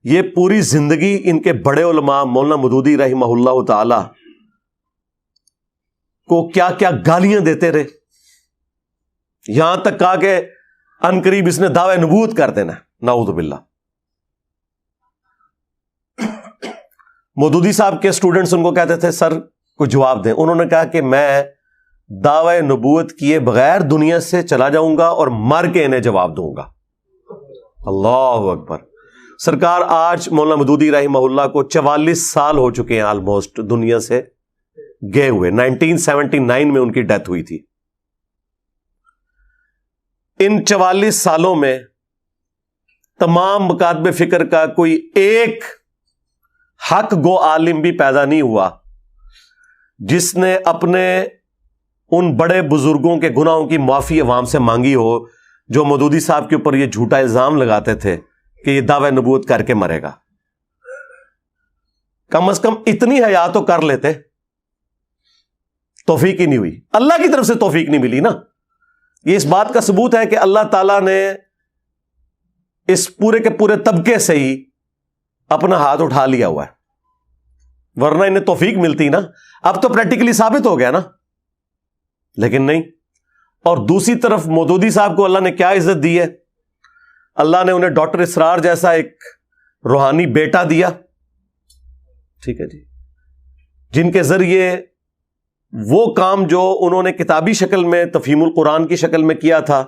یہ پوری زندگی ان کے بڑے علماء مولانا مودودی رحمہ اللہ تعالی کو کیا کیا گالیاں دیتے رہے، یہاں تک کہا کہ عنقریب اس نے دعوی نبوت کر دینا، نعوذ باللہ۔ مودودی صاحب کے اسٹوڈنٹس ان کو کہتے تھے سر کوئی جواب دیں، انہوں نے کہا کہ میں دعوی نبوت کیے بغیر دنیا سے چلا جاؤں گا اور مر کے انہیں جواب دوں گا۔ اللہ اکبر۔ سرکار آج مولانا مودودی رحمہ اللہ کو 44 سال ہو چکے ہیں آلموسٹ دنیا سے گئے ہوئے، 1979 میں ان کی ڈیتھ ہوئی تھی۔ ان 44 سالوں میں تمام مکاتب فکر کا کوئی ایک حق گو عالم بھی پیدا نہیں ہوا جس نے اپنے ان بڑے بزرگوں کے گناہوں کی معافی عوام سے مانگی ہو جو مودودی صاحب کے اوپر یہ جھوٹا الزام لگاتے تھے کہ یہ دعوی نبوت کر کے مرے گا۔ کم از کم اتنی حیا تو کر لیتے، توفیق ہی نہیں ہوئی، اللہ کی طرف سے توفیق نہیں ملی نا۔ یہ اس بات کا ثبوت ہے کہ اللہ تعالیٰ نے اس پورے کے پورے طبقے سے ہی اپنا ہاتھ اٹھا لیا ہوا ہے، ورنہ انہیں توفیق ملتی نا۔ اب تو پریکٹیکلی ثابت ہو گیا نا، لیکن نہیں۔ اور دوسری طرف مودودی صاحب کو اللہ نے کیا عزت دی ہے، اللہ نے انہیں ڈاکٹر اسرار جیسا ایک روحانی بیٹا دیا، ٹھیک ہے جی، جن کے ذریعے وہ کام جو انہوں نے کتابی شکل میں تفہیم القرآن کی شکل میں کیا تھا،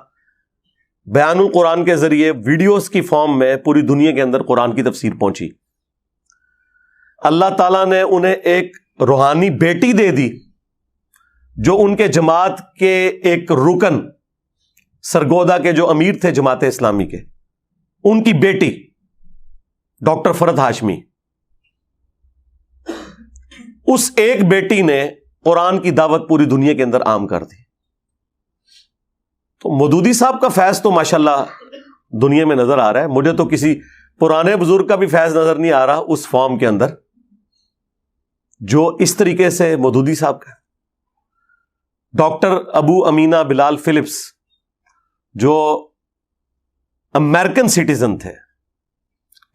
بیان القرآن کے ذریعے ویڈیوز کی فارم میں پوری دنیا کے اندر قرآن کی تفسیر پہنچی۔ اللہ تعالیٰ نے انہیں ایک روحانی بیٹی دے دی جو ان کے جماعت کے ایک رکن سرگودا کے جو امیر تھے جماعت اسلامی کے، ان کی بیٹی ڈاکٹر فرحت ہاشمی، اس ایک بیٹی نے قرآن کی دعوت پوری دنیا کے اندر عام کر دی۔ تو مودودی صاحب کا فیض تو ماشاءاللہ دنیا میں نظر آ رہا ہے، مجھے تو کسی پرانے بزرگ کا بھی فیض نظر نہیں آ رہا اس فارم کے اندر جو اس طریقے سے مودودی صاحب کا۔ ڈاکٹر ابو امینہ بلال فلپس جو امریکن سٹیزن تھے،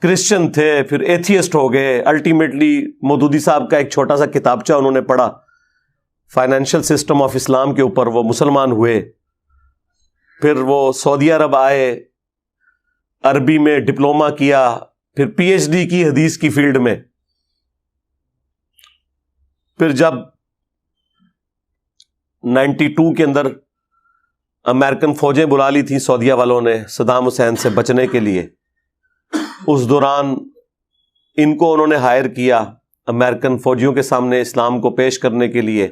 کرسچن تھے، پھر ایتھیسٹ ہو گئے، الٹیمیٹلی مودودی صاحب کا ایک چھوٹا سا کتابچہ انہوں نے پڑھا فائنینشل سسٹم آف اسلام کے اوپر، وہ مسلمان ہوئے، پھر وہ سعودی عرب آئے، عربی میں ڈپلومہ کیا، پھر پی ایچ ڈی کی حدیث کی فیلڈ میں، پھر جب 92 کے اندر امریکن فوجیں بلا لی تھیں سعودیہ والوں نے صدام حسین سے بچنے کے لیے، اس دوران ان کو انہوں نے ہائر کیا امریکن فوجیوں کے سامنے اسلام کو پیش کرنے کے لیے۔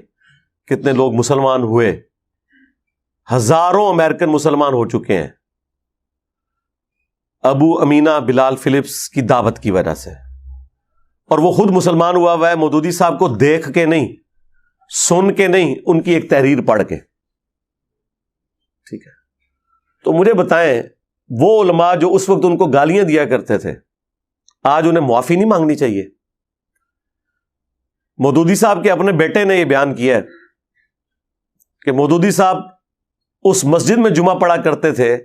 کتنے لوگ مسلمان ہوئے، ہزاروں امریکن مسلمان ہو چکے ہیں ابو امینہ بلال فلپس کی دعوت کی وجہ سے، اور وہ خود مسلمان ہوا ہے مودودی صاحب کو دیکھ کے نہیں، سن کے نہیں، ان کی ایک تحریر پڑھ کے، ٹھیک ہے۔ تو مجھے بتائیں وہ علماء جو اس وقت ان کو گالیاں دیا کرتے تھے، آج انہیں معافی نہیں مانگنی چاہیے؟ مودودی صاحب کے اپنے بیٹے نے یہ بیان کیا ہے کہ مودودی صاحب اس مسجد میں جمعہ پڑھا کرتے تھے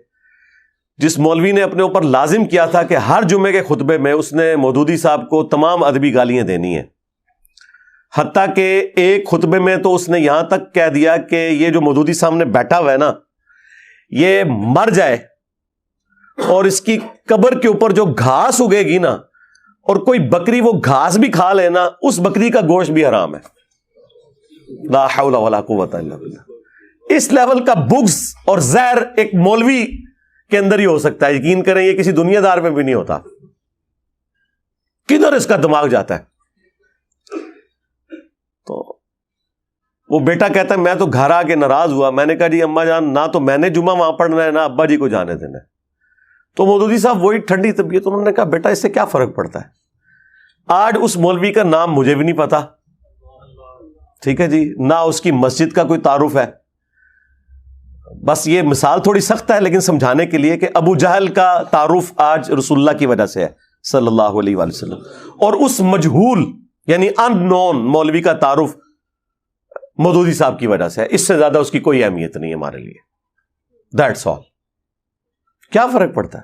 جس مولوی نے اپنے اوپر لازم کیا تھا کہ ہر جمعے کے خطبے میں اس نے مودودی صاحب کو تمام ادبی گالیاں دینی ہیں، حتیٰ کہ ایک خطبے میں تو اس نے یہاں تک کہہ دیا کہ یہ جو مودودی سامنے بیٹھا ہوا ہے نا، یہ مر جائے اور اس کی قبر کے اوپر جو گھاس اگے گی نا، اور کوئی بکری وہ گھاس بھی کھا لے نا، اس بکری کا گوشت بھی حرام ہے۔ لا حول ولا قوت الا باللہ۔ اس لیول کا بغض اور زہر ایک مولوی کے اندر ہی ہو سکتا ہے، یقین کریں یہ کسی دنیا دار میں بھی نہیں ہوتا۔ کدھر اس کا دماغ جاتا ہے؟ تو وہ بیٹا کہتا ہے میں تو گھر آ کے ناراض ہوا، میں نے کہا جی اماں جان نہ تو میں نے جمعہ وہاں پڑھنا ہے نہ ابا جی کو جانے دینا ہے۔ تو مودودی صاحب وہی ٹھنڈی طبیعت، انہوں نے کہا بیٹا اس سے کیا فرق پڑتا ہے؟ آج اس مولوی کا نام مجھے بھی نہیں پتا، ٹھیک ہے جی، نہ اس کی مسجد کا کوئی تعارف ہے۔ بس یہ مثال تھوڑی سخت ہے لیکن سمجھانے کے لیے کہ ابو جہل کا تعارف آج رسول اللہ کی وجہ سے ہے صلی اللہ علیہ وآلہ وسلم، اور اس مجہول یعنی ان نون مولوی کا تعارف مودودی صاحب کی وجہ سے ہے۔ اس سے زیادہ اس کی کوئی اہمیت نہیں ہے ہمارے لیے، دیٹس آل۔ کیا فرق پڑتا ہے؟